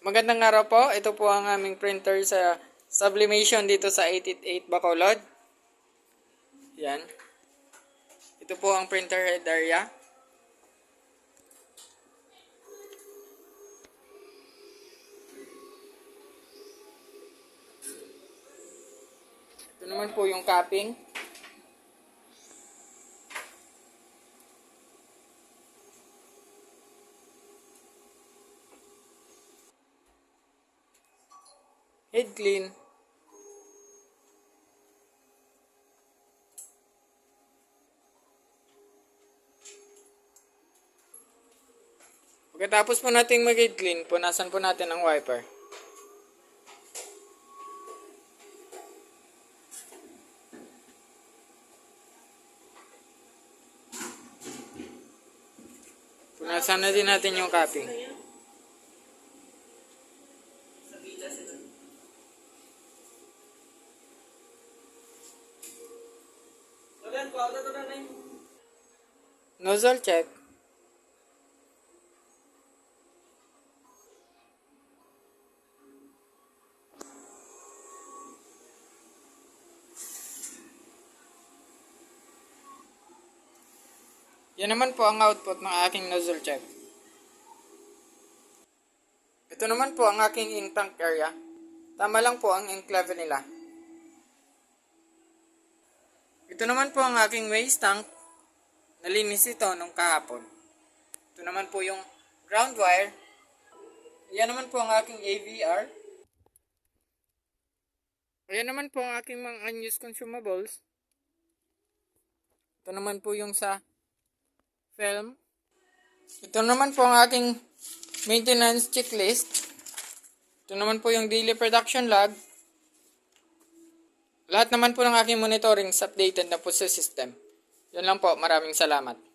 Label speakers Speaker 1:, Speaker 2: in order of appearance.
Speaker 1: Magandang araw po. Ito po ang aming printer sa sublimation dito sa 888 Bacolod. Yan. Ito po ang printer head area. Ito naman po yung capping. Head clean. Pagkatapos po natin mag-head clean, punasan po natin ang wiper. Punasan na din natin yung capping. Nozzle check. Yan naman po ang output ng aking nozzle check. Ito naman po ang aking ink tank area. Tama lang po ang ink level nila. Ito naman po ang aking waste tank. Nalinis ito nung kahapon. Ito naman po yung ground wire. Yan naman po ang aking AVR. Ayan naman po ang aking mga unused consumables. Ito naman po yung sa film. Ito naman po ang aking maintenance checklist. Ito naman po yung daily production log. Lahat naman po ng aking monitoring is updated na po sa system. Yun lang po. Maraming salamat.